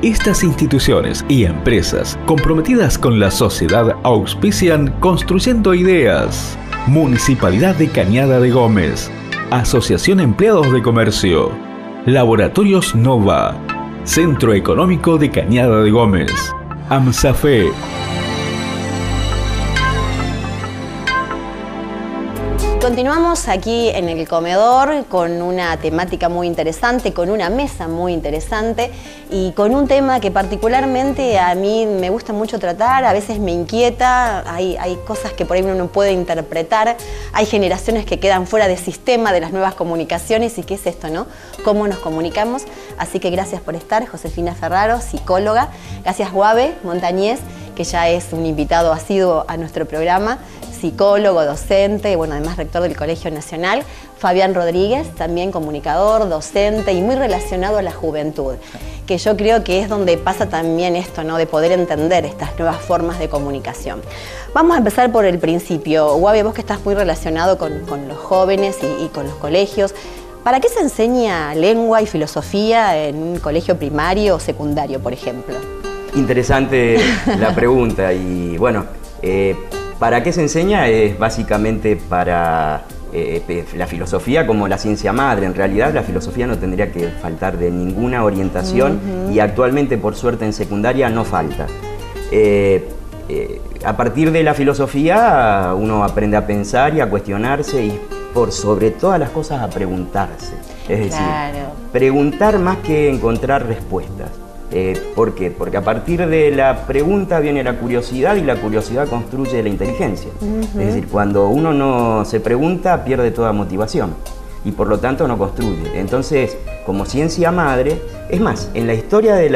Estas instituciones y empresas comprometidas con la sociedad auspician Construyendo Ideas. Municipalidad de Cañada de Gómez, Asociación Empleados de Comercio, Laboratorios Nova, Centro Económico de Cañada de Gómez, AMSAFE. Continuamos aquí en el comedor con una temática muy interesante, con una mesa muy interesante y con un tema que particularmente a mí me gusta mucho tratar, a veces me inquieta, hay cosas que por ahí uno no puede interpretar, hay generaciones que quedan fuera del sistema de las nuevas comunicaciones y qué es esto, ¿no? ¿Cómo nos comunicamos? Así que gracias por estar, Josefina Ferraro, psicóloga, gracias Guave Montañez, que ya es un invitado asiduo a nuestro programa, psicólogo, docente, bueno, además rector del Colegio Nacional, Fabián Rodríguez, también comunicador, docente y muy relacionado a la juventud, que yo creo que es donde pasa también esto, ¿no? De poder entender estas nuevas formas de comunicación. Vamos a empezar por el principio. Guave, vos que estás muy relacionado con los jóvenes y con los colegios, ¿para qué se enseña lengua y filosofía en un colegio primario o secundario, por ejemplo? Interesante la pregunta y bueno, ¿para qué se enseña? Es básicamente para la filosofía como la ciencia madre. En realidad la filosofía no tendría que faltar de ninguna orientación y actualmente por suerte en secundaria no falta. A partir de la filosofía uno aprende a pensar y a cuestionarse y por sobre todas las cosas a preguntarse. Es decir, preguntar más que encontrar respuestas. ¿Por qué? Porque a partir de la pregunta viene la curiosidad y la curiosidad construye la inteligencia. Es decir, cuando uno no se pregunta pierde toda motivación y por lo tanto no construye. Entonces, como ciencia madre, es más, en la historia de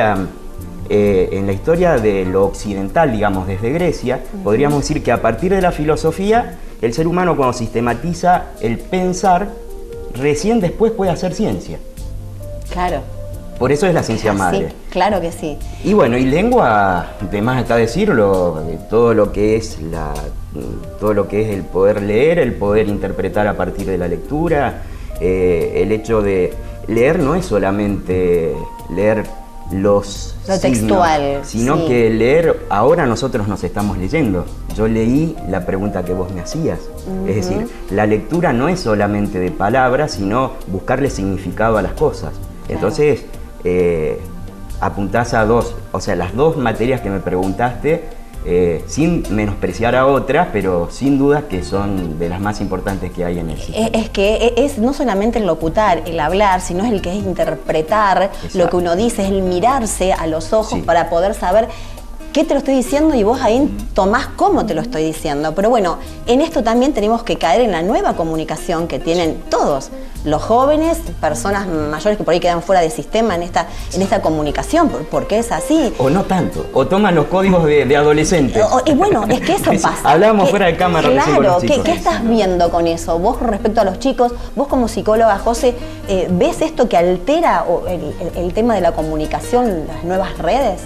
lo occidental, digamos, desde Grecia, podríamos decir que a partir de la filosofía, el ser humano cuando sistematiza el pensar, recién después puede hacer ciencia. Claro. Por eso es la ciencia madre. Sí, claro que sí. Y bueno, y lengua, de más está decirlo, todo lo que es el poder leer, el poder interpretar a partir de la lectura, el hecho de leer no es solamente leer lo textual, sino que leer, ahora nosotros nos estamos leyendo. Yo leí la pregunta que vos me hacías. Es decir, la lectura no es solamente de palabras, sino buscarle significado a las cosas. Entonces, apuntás a las dos materias que me preguntaste, sin menospreciar a otras, pero sin duda que son de las más importantes que hay en el sistema. Es que es no solamente el locutar, el hablar, sino es el que es interpretar lo que uno dice, es el mirarse a los ojos para poder saber qué te lo estoy diciendo y vos ahí tomás cómo te lo estoy diciendo. Pero bueno, en esto también tenemos que caer en la nueva comunicación que tienen todos, los jóvenes, personas mayores que por ahí quedan fuera del sistema en esta comunicación, porque es así. O no tanto, o toman los códigos de adolescentes. Y bueno, es que eso pasa. Hablábamos fuera de cámara recién con los chicos. ¿Qué estás viendo con eso? Vos respecto a los chicos, vos como psicóloga, José, ¿ves esto que altera el tema de la comunicación, las nuevas redes?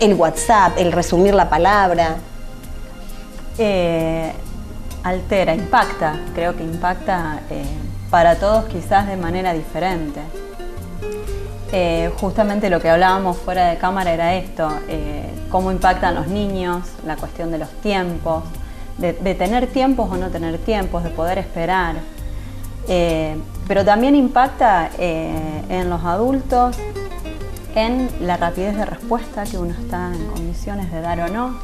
El WhatsApp, el resumir la palabra. Altera, impacta, creo que impacta para todos quizás de manera diferente. Justamente lo que hablábamos fuera de cámara era esto, cómo impactan los niños, la cuestión de los tiempos, de tener tiempos o no tener tiempos, de poder esperar. Pero también impacta en los adultos, en la rapidez de respuesta que uno está en condiciones de dar o no.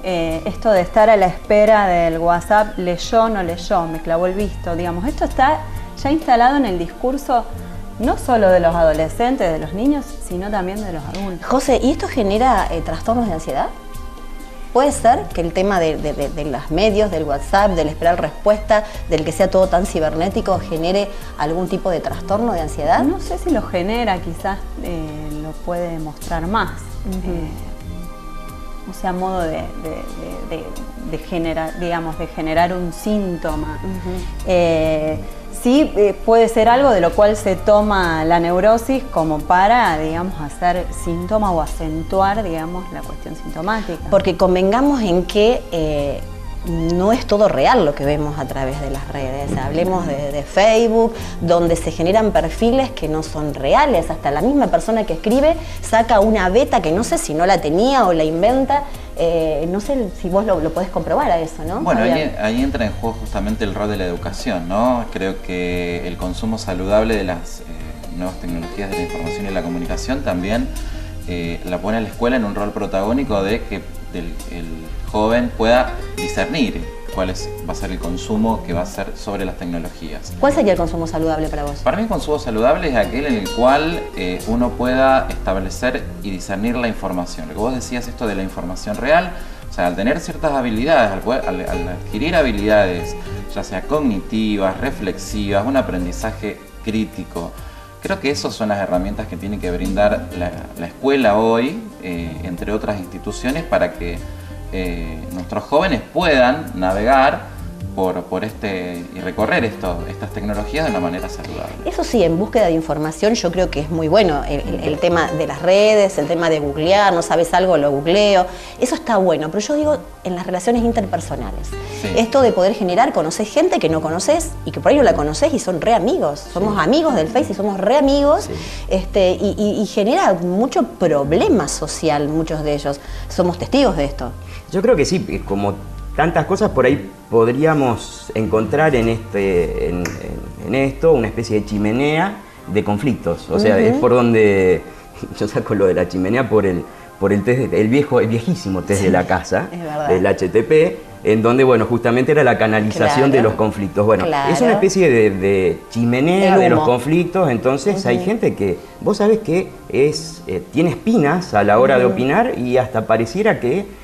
Esto de estar a la espera del WhatsApp, leyó, no leyó, me clavó el visto, digamos, esto está ya instalado en el discurso no solo de los adolescentes, de los niños, sino también de los adultos. José, ¿y esto genera trastornos de ansiedad? ¿Puede ser que el tema de los medios, del WhatsApp, del esperar respuesta, del que sea todo tan cibernético, genere algún tipo de trastorno de ansiedad? No sé si lo genera, quizás lo puede mostrar más. O sea, modo de generar un síntoma. Sí, puede ser algo de lo cual se toma la neurosis como para, digamos, hacer síntoma o acentuar, digamos, la cuestión sintomática. Porque convengamos en que no es todo real lo que vemos a través de las redes. Hablemos de Facebook, donde se generan perfiles que no son reales. Hasta la misma persona que escribe saca una beta que no sé si no la tenía o la inventa. No sé si vos lo podés comprobar a eso, ¿no? Bueno, ahí entra en juego justamente el rol de la educación, ¿no? Creo que el consumo saludable de las nuevas tecnologías de la información y la comunicación también la pone a la escuela en un rol protagónico de que el joven pueda discernir cuál va a ser el consumo que va a ser sobre las tecnologías. ¿Cuál sería el consumo saludable para vos? Para mí el consumo saludable es aquel en el cual uno pueda establecer y discernir la información. Lo que vos decías, esto de la información real, o sea, al tener ciertas habilidades, al adquirir habilidades, ya sea cognitivas, reflexivas, un aprendizaje crítico, creo que esas son las herramientas que tiene que brindar la escuela hoy, entre otras instituciones, para que nuestros jóvenes puedan navegar y recorrer estas tecnologías de una manera saludable. Eso sí, en búsqueda de información yo creo que es muy bueno. El tema de las redes, el tema de googlear, no sabes algo, lo googleo. Eso está bueno, pero yo digo en las relaciones interpersonales. Sí. Esto de poder generar, conocer gente que no conoces y que por ahí no la conoces y son re amigos. Somos amigos del Face y somos re amigos, y genera mucho problema social, muchos de ellos. Somos testigos de esto. Yo creo que sí, como tantas cosas por ahí podríamos encontrar en esto una especie de chimenea de conflictos. O sea, es por donde yo saco lo de la chimenea por el test, el viejísimo test de la casa, el HTP, en donde, bueno, justamente era la canalización de los conflictos. Bueno, es una especie de chimenea de los conflictos, entonces hay gente que, vos sabés que tiene espinas a la hora de opinar y hasta pareciera que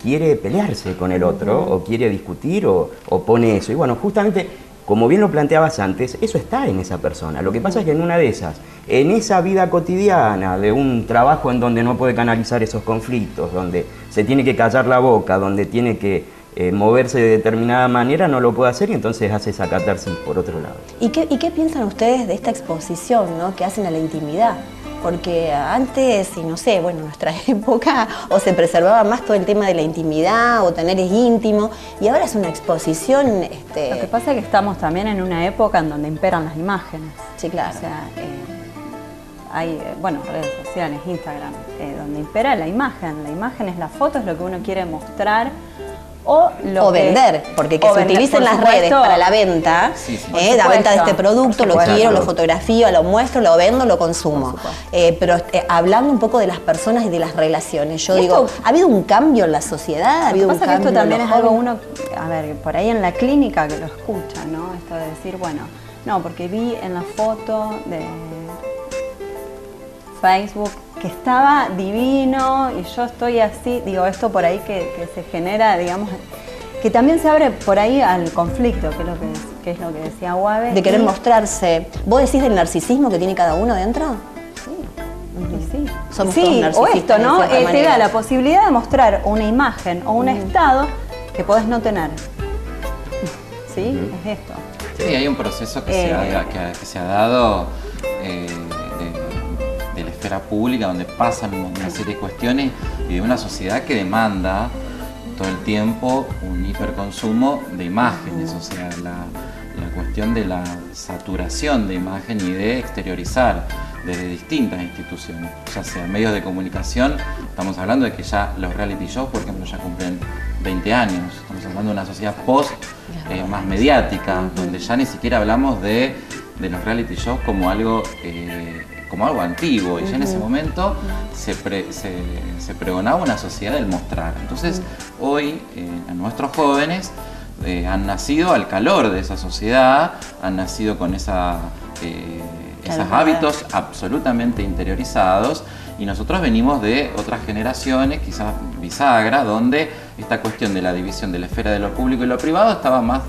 quiere pelearse con el otro, o quiere discutir, o pone eso. Y bueno, justamente, como bien lo planteabas antes, eso está en esa persona. Lo que pasa es que en una de esas, en esa vida cotidiana de un trabajo en donde no puede canalizar esos conflictos, donde se tiene que callar la boca, donde tiene que moverse de determinada manera, no lo puede hacer y entonces hace esa catarsis por otro lado. ¿Y qué piensan ustedes de esta exposición, ¿no?, que hacen a la intimidad? Porque antes, y no sé, bueno, en nuestra época, o se preservaba más todo el tema de la intimidad, o tener íntimo, y ahora es una exposición. Lo que pasa es que estamos también en una época en donde imperan las imágenes. Sí, claro. O sea, hay, redes sociales, Instagram, donde impera la imagen. La imagen es la foto, es lo que uno quiere mostrar. O vender, porque se utilicen las redes para la venta, la venta de este producto, lo quiero, lo fotografío, lo muestro, lo vendo, lo consumo. Pero hablando un poco de las personas y de las relaciones, yo digo, ¿ha habido un cambio en la sociedad? ¿Ha habido un cambio? Esto también es algo por ahí en la clínica que lo escucha, ¿no? Esto de decir, porque vi en la foto de Facebook que estaba divino y yo estoy así, digo, esto por ahí que se genera, digamos, que también se abre por ahí al conflicto, que es lo que decía Guave. De querer mostrarse. ¿Vos decís del narcisismo que tiene cada uno dentro? Sí. Somos todos narcisistas, o esto, ¿no? Te da la posibilidad de mostrar una imagen o un estado que podés no tener. ¿Sí? Es esto. Sí, hay un proceso que se ha dado de la esfera pública, donde pasan una serie de cuestiones y de una sociedad que demanda todo el tiempo un hiperconsumo de imágenes, o sea, la cuestión de la saturación de imagen y de exteriorizar desde distintas instituciones, ya sea medios de comunicación. Estamos hablando de que ya los reality shows, por ejemplo, ya cumplen 20 años, estamos hablando de una sociedad más mediática, donde ya ni siquiera hablamos de los reality shows como algo antiguo, y ya en ese momento se pregonaba una sociedad del mostrar. Entonces hoy nuestros jóvenes han nacido al calor de esa sociedad, han nacido con esos hábitos absolutamente interiorizados, y nosotros venimos de otras generaciones, quizás bisagra, donde esta cuestión de la división de la esfera de lo público y lo privado estaba más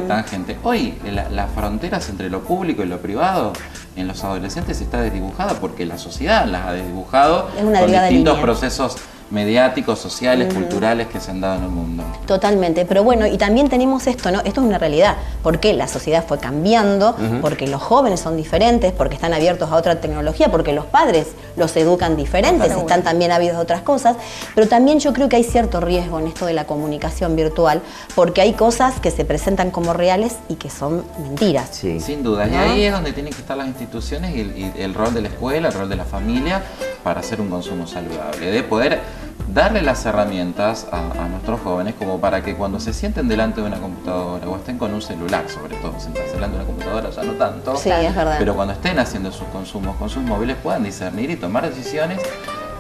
tangente. Hoy las fronteras entre lo público y lo privado en los adolescentes está desdibujada porque la sociedad las ha desdibujado con distintos procesos mediáticos, sociales, culturales que se han dado en el mundo. Totalmente, pero bueno, y también tenemos esto, ¿no? Esto es una realidad, porque la sociedad fue cambiando, porque los jóvenes son diferentes, porque están abiertos a otra tecnología, porque los padres los educan diferentes, están también ávidos de otras cosas, pero también yo creo que hay cierto riesgo en esto de la comunicación virtual, porque hay cosas que se presentan como reales y que son mentiras. Sí. Sin duda, ¿no? Y ahí es donde tienen que estar las instituciones y el rol de la escuela, el rol de la familia, para hacer un consumo saludable, de poder darle las herramientas a nuestros jóvenes como para que cuando se sienten delante de una computadora o estén con un celular, sobre todo, sentarse delante de una computadora ya no tanto, Sí, es verdad. pero cuando estén haciendo sus consumos con sus móviles puedan discernir y tomar decisiones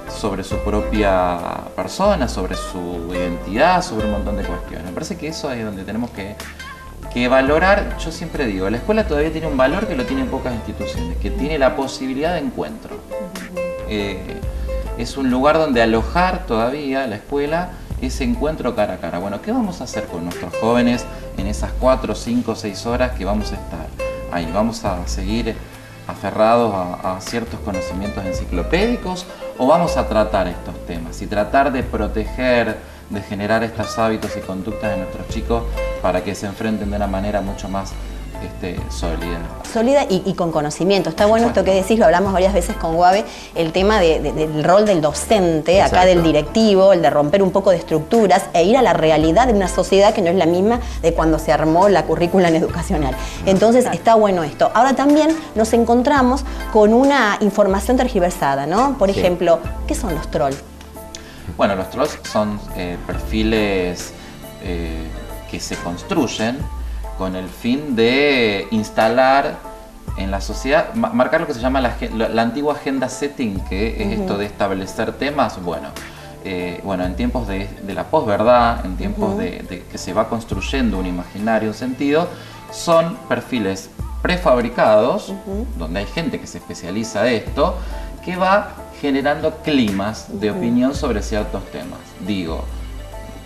sobre su propia persona, sobre su identidad, sobre un montón de cuestiones. Me parece que eso es donde tenemos que valorar. Yo siempre digo, la escuela todavía tiene un valor que lo tienen pocas instituciones, que tiene la posibilidad de encuentro. Es un lugar donde alojar todavía la escuela ese encuentro cara a cara. Bueno, ¿qué vamos a hacer con nuestros jóvenes en esas 4, 5, 6 horas que vamos a estar ahí? ¿Vamos a seguir aferrados a ciertos conocimientos enciclopédicos o vamos a tratar estos temas y tratar de proteger, de generar estos hábitos y conductas de nuestros chicos para que se enfrenten de una manera mucho más sólida y con conocimiento? Está bueno esto que decís, lo hablamos varias veces con Guave, el tema del rol del docente, acá del directivo, el de romper un poco de estructuras e ir a la realidad de una sociedad que no es la misma de cuando se armó la currícula educacional. Entonces está bueno esto. Ahora también nos encontramos con una información tergiversada, ¿no? Por ejemplo, ¿qué son los trolls? Bueno, los trolls son perfiles que se construyen con el fin de instalar en la sociedad, marcar lo que se llama la antigua agenda setting, que es esto de establecer temas, bueno, en tiempos de la posverdad, en tiempos de que se va construyendo un imaginario, un sentido, son perfiles prefabricados, donde hay gente que se especializa en esto, que va generando climas de opinión sobre ciertos temas. Digo,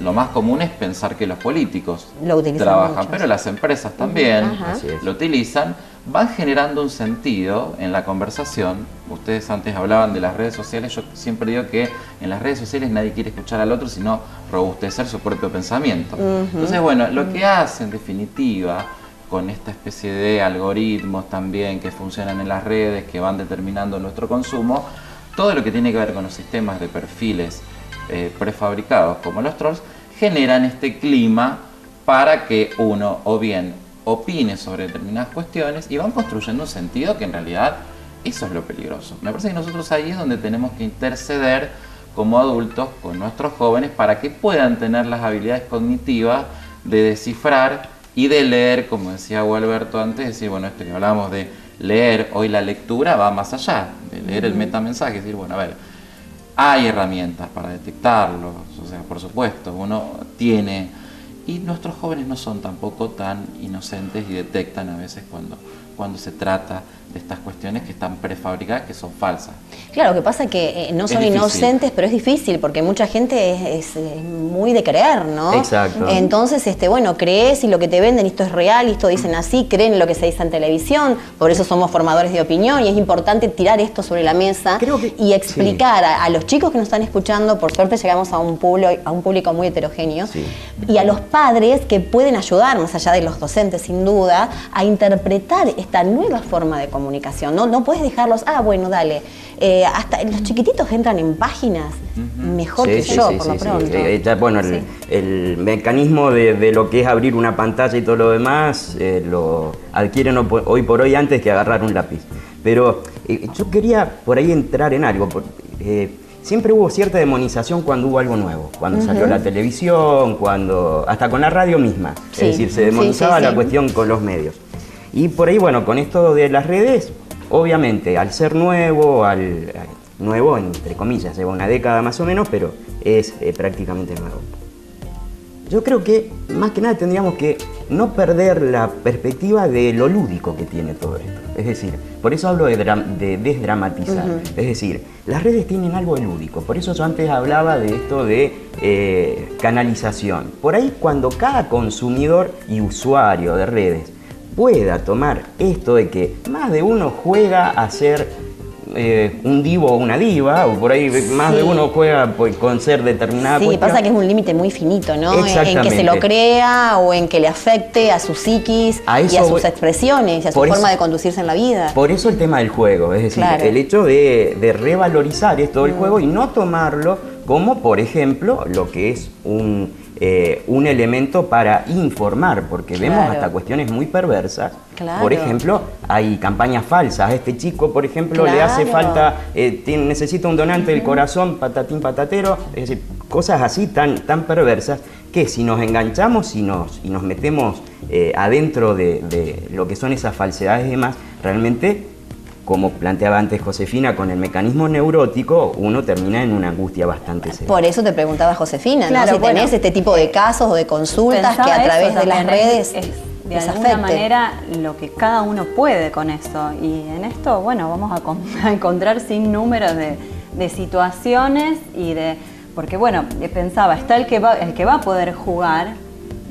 lo más común es pensar que los políticos trabajan, mucho, pero las empresas también lo utilizan, van generando un sentido en la conversación. Ustedes antes hablaban de las redes sociales, yo siempre digo que en las redes sociales nadie quiere escuchar al otro, sino robustecer su propio pensamiento. Entonces, bueno, lo que hace en definitiva con esta especie de algoritmos también que funcionan en las redes, que van determinando nuestro consumo, todo lo que tiene que ver con los sistemas de perfiles prefabricados como los trolls, generan este clima para que uno o bien opine sobre determinadas cuestiones y van construyendo un sentido que en realidad eso es lo peligroso. Me parece que nosotros ahí es donde tenemos que interceder como adultos con nuestros jóvenes para que puedan tener las habilidades cognitivas de descifrar y de leer, como decía Gualberto antes, decir, bueno, esto que hablábamos de leer, hoy la lectura va más allá, de leer el metamensaje, decir, bueno, a ver, hay herramientas para detectarlos, o sea, por supuesto, uno tiene, y nuestros jóvenes no son tampoco tan inocentes y detectan a veces cuando se trata de estas cuestiones que están prefabricadas, que son falsas. Claro, lo que pasa es que no son inocentes, pero es difícil, porque mucha gente es muy de creer, ¿no? Exacto. Entonces, bueno, crees y lo que te venden, esto es real, y esto dicen así, creen en lo que se dice en televisión, por eso somos formadores de opinión, y es importante tirar esto sobre la mesa y explicar a los chicos que nos están escuchando. Por suerte llegamos a un público muy heterogéneo, y a los padres que pueden ayudar, más allá de los docentes sin duda, a interpretar esta nueva forma de comunicación. No puedes dejarlos, bueno, dale. Hasta los chiquititos entran en páginas mejor que yo, por lo pronto. Bueno, el mecanismo de lo que es abrir una pantalla y todo lo demás lo adquieren hoy por hoy antes que agarrar un lápiz. Pero yo quería por ahí entrar en algo. Siempre hubo cierta demonización cuando hubo algo nuevo, cuando salió la televisión, hasta con la radio misma. Es decir, se demonizaba la cuestión con los medios. Y por ahí, bueno, con esto de las redes, obviamente, al ser nuevo, nuevo entre comillas, lleva una década más o menos, pero es prácticamente nuevo. Yo creo que más que nada tendríamos que no perder la perspectiva de lo lúdico que tiene todo esto. Es decir, por eso hablo de desdramatizar. Es decir, las redes tienen algo de lúdico. Por eso yo antes hablaba de esto de canalización. Por ahí cuando cada consumidor y usuario de redes pueda tomar esto de que más de uno juega a ser un divo o una diva, o por ahí más de uno juega con ser determinada cuestión. Pasa que es un límite muy finito, ¿no? Exactamente. En que se lo crea o en que le afecte a su psiquis y a sus expresiones y a su forma de conducirse en la vida. Por eso el tema del juego, es decir, el hecho de revalorizar esto del juego y no tomarlo como, por ejemplo, lo que es un elemento para informar, porque vemos hasta cuestiones muy perversas. Por ejemplo, hay campañas falsas. A este chico, por ejemplo, le hace falta, necesita un donante del corazón, patatín patatero. Es decir, cosas así tan perversas que si nos enganchamos y nos metemos adentro de lo que son esas falsedades y demás, realmente, como planteaba antes Josefina, con el mecanismo neurótico, uno termina en una angustia bastante severa. Por eso te preguntaba Josefina, ¿no? Si tenés este tipo de casos o de consultas que a través de las redes de alguna manera lo que cada uno puede con eso. Y en esto, bueno, vamos a encontrar sin números de situaciones y de... Porque, bueno, pensaba, está el que va a poder jugar,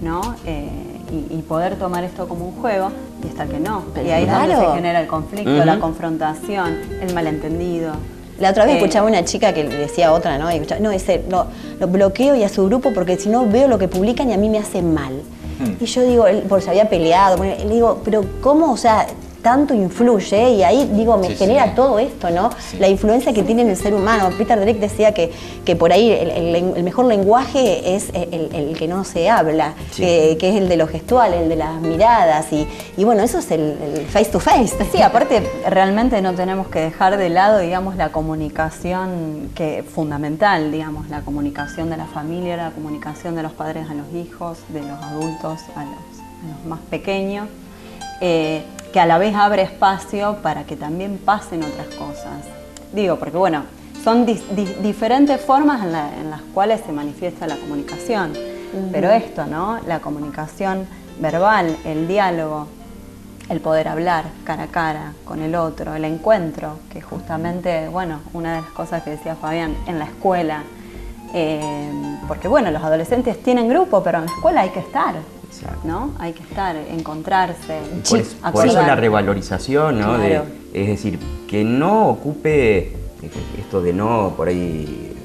¿no? Y poder tomar esto como un juego, y está el que no. Y ahí es donde se genera el conflicto, la confrontación, el malentendido. La otra vez escuchaba una chica que le decía a otra, ¿no? Lo bloqueo y a su grupo porque si no veo lo que publican y a mí me hace mal. Y yo digo, porque se había peleado, le digo, pero ¿cómo? O sea, tanto influye, y ahí digo, me genera todo esto, ¿no? La influencia que tiene en el ser humano. Peter Drucker decía que por ahí el mejor lenguaje es el que no se habla, que es el de lo gestual, el de las miradas, y bueno, eso es el face to face. Sí, aparte realmente no tenemos que dejar de lado, digamos, la comunicación que fundamental, digamos, la comunicación de la familia, la comunicación de los padres a los hijos, de los adultos a los más pequeños. Que a la vez abre espacio para que también pasen otras cosas. Digo, porque bueno, son diferentes formas en las cuales se manifiesta la comunicación. Pero esto, ¿no? La comunicación verbal, el diálogo, el poder hablar cara a cara con el otro, el encuentro, que justamente, bueno, una de las cosas que decía Fabián, en la escuela, porque bueno, los adolescentes tienen grupo, pero en la escuela hay que estar. ¿No? Hay que estar, encontrarse. Por eso la revalorización, ¿no? Claro. Es decir, que no ocupe esto de no por ahí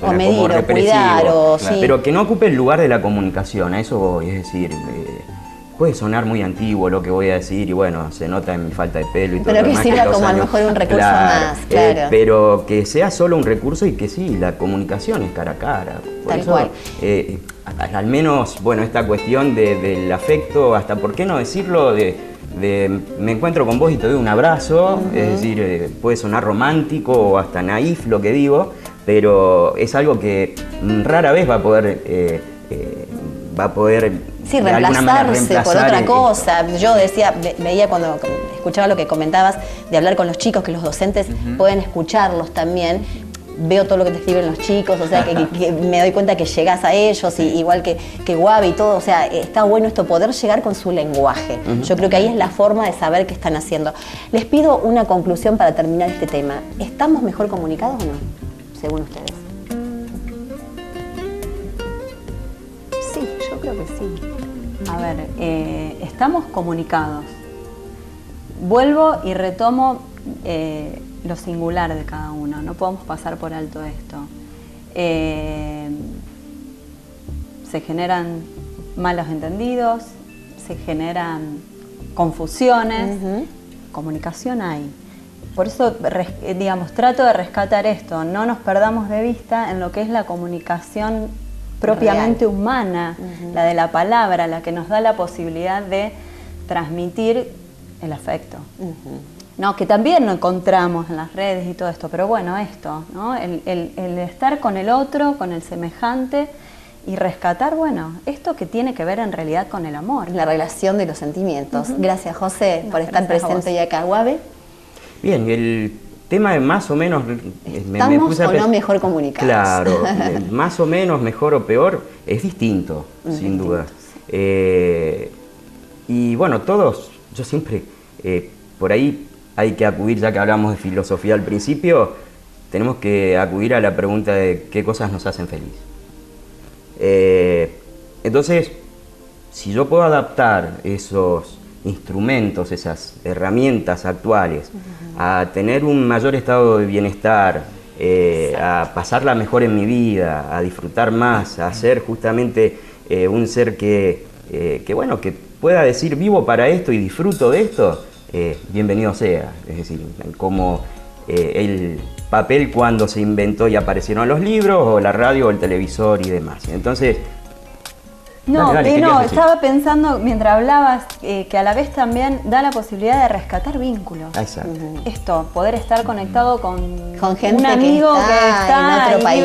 o medir, como represivo, o cuidar, o pero que no ocupe el lugar de la comunicación, a eso voy. Es decir, puede sonar muy antiguo lo que voy a decir y bueno, se nota en mi falta de pelo y todo. Pero que sirva como a lo mejor un recurso más, claro. Pero que sea solo un recurso y que sí, la comunicación es cara a cara. Tal cual. Al menos, bueno, esta cuestión del afecto, hasta por qué no decirlo, me encuentro con vos y te doy un abrazo, es decir, puede sonar romántico o hasta naif lo que digo, pero es algo que rara vez va a poder sí, reemplazarse por otra cosa. Yo veía cuando escuchaba lo que comentabas de hablar con los chicos, que los docentes pueden escucharlos también. Veo todo lo que te escriben los chicos, o sea, que me doy cuenta que llegás a ellos, igual que Guavi y todo, o sea, está bueno esto, poder llegar con su lenguaje. Yo creo que ahí es la forma de saber qué están haciendo. Les pido una conclusión para terminar este tema. ¿Estamos mejor comunicados o no, según ustedes? Sí, yo creo que sí. A ver, estamos comunicados. Vuelvo y retomo lo singular de cada uno, no podemos pasar por alto esto. Se generan malos entendidos, se generan confusiones, comunicación hay. Por eso, digamos, trato de rescatar esto, no nos perdamos de vista en lo que es la comunicación propiamente humana, la de la palabra, la que nos da la posibilidad de transmitir el afecto. No, que también lo encontramos en las redes y todo esto, pero bueno, esto, ¿no? El estar con el otro, con el semejante y rescatar, bueno, esto que tiene que ver en realidad con el amor. La relación de los sentimientos. Gracias, José, por estar presente hoy acá. Guave. Bien, el tema de más o menos... ¿Estamos o no mejor comunicados? Claro, más o menos, mejor o peor, es distinto, sin duda. Y bueno, todos, yo siempre, por ahí hay que acudir, ya que hablamos de filosofía al principio, tenemos que acudir a la pregunta de qué cosas nos hacen feliz. Entonces, si yo puedo adaptar instrumentos, esas herramientas actuales, a tener un mayor estado de bienestar, a pasarla mejor en mi vida, a disfrutar más, a ser justamente un ser que pueda decir vivo para esto y disfruto de esto, bienvenido sea. Es decir, como el papel cuando se inventó y aparecieron los libros, o la radio, o el televisor y demás. Entonces, estaba pensando mientras hablabas que a la vez también da la posibilidad de rescatar vínculos. Exacto. Esto, poder estar conectado con gente un amigo que está en otro país.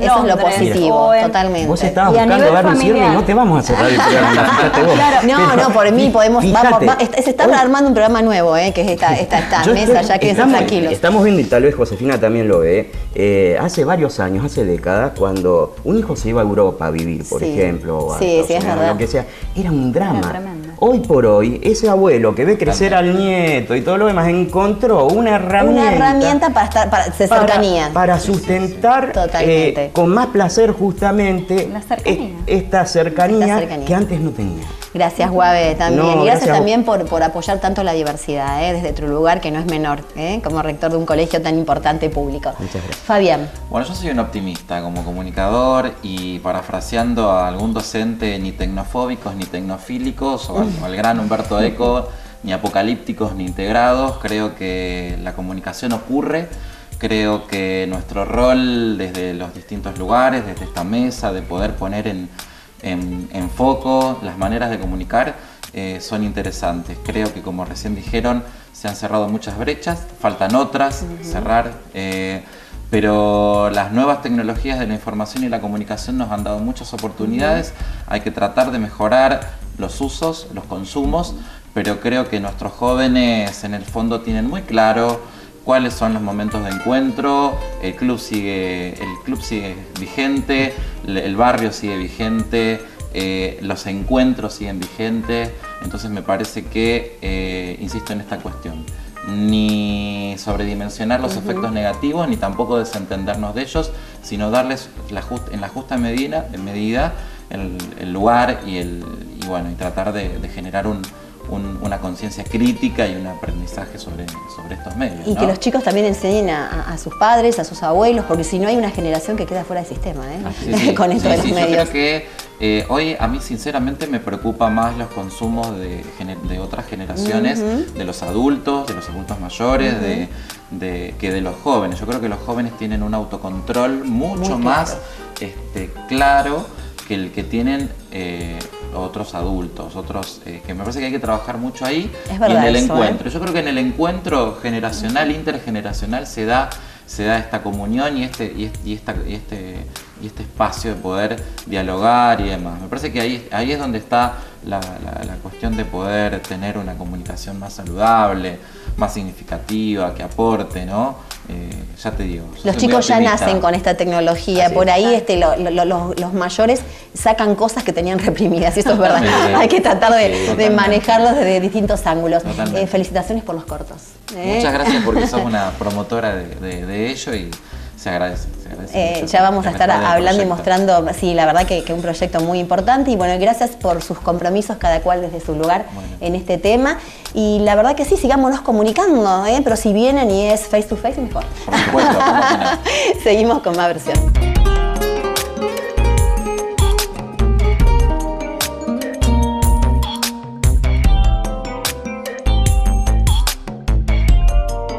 Eso es lo positivo, totalmente. Vos estabas buscando dar un cierre y no te vamos a cerrar el programa. Fíjate vos. Claro, por mí podemos. Se está armando un programa nuevo, que es esta mesa, ya que están tranquilos. Estamos viendo, y tal vez Josefina también lo ve, hace varios años, hace décadas, cuando un hijo se iba a Europa a vivir, por ejemplo, es verdad. Lo que sea, era un drama. Hoy por hoy, ese abuelo que ve crecer al nieto y todo lo demás, encontró una herramienta para cercanía. Para sustentar con más placer justamente esta cercanía que antes no tenía. Gracias, Guave, también. Y gracias también por apoyar tanto la diversidad, desde tu lugar, que no es menor, como rector de un colegio tan importante público. Muchas gracias. Fabián. Bueno, yo soy un optimista como comunicador, y parafraseando a algún docente, ni tecnofóbicos ni tecnofílicos, o al gran Humberto Eco, ni apocalípticos ni integrados. Creo que la comunicación ocurre. Creo que nuestro rol desde los distintos lugares, desde esta mesa, de poder poner en foco las maneras de comunicar, son interesantes. Creo que, como recién dijeron, se han cerrado muchas brechas, faltan otras cerrar, pero las nuevas tecnologías de la información y la comunicación nos han dado muchas oportunidades. Hay que tratar de mejorar los usos, los consumos, pero creo que nuestros jóvenes en el fondo tienen muy claro cuáles son los momentos de encuentro. El club sigue vigente, el barrio sigue vigente, los encuentros siguen vigentes. Entonces me parece que, insisto en esta cuestión, ni sobredimensionar los efectos negativos, ni tampoco desentendernos de ellos, sino darles en la justa medida el lugar y tratar de generar una conciencia crítica y un aprendizaje sobre estos medios. Y que los chicos también enseñen a sus padres, a sus abuelos, porque si no hay una generación que queda fuera del sistema, con esto de los medios. Yo creo que hoy a mí sinceramente me preocupa más los consumos de otras generaciones, de los adultos mayores, que de los jóvenes. Yo creo que los jóvenes tienen un autocontrol mucho más claro que el que tienen otros adultos, que me parece que hay que trabajar mucho ahí. Es verdad, y en el eso, encuentro. Yo creo que en el encuentro generacional, intergeneracional, se da esta comunión y este espacio de poder dialogar y demás. Me parece que ahí es donde está la cuestión de poder tener una comunicación más saludable, más significativa, que aporte, ¿no? Ya te digo. Los chicos ya nacen con esta tecnología, así por ahí los mayores sacan cosas que tenían reprimidas, y eso es verdad. Hay que tratar de manejarlos desde distintos ángulos. Felicitaciones por los cortos. Muchas gracias, porque sos una promotora de ello y se agradece mucho. Ya vamos a estar hablando y mostrando, sí, la verdad que un proyecto muy importante, y bueno, gracias por sus compromisos, cada cual desde su lugar en este tema, y la verdad que sí, sigámonos comunicando, pero si vienen y es face to face, mejor. Por supuesto. Seguimos con más versión.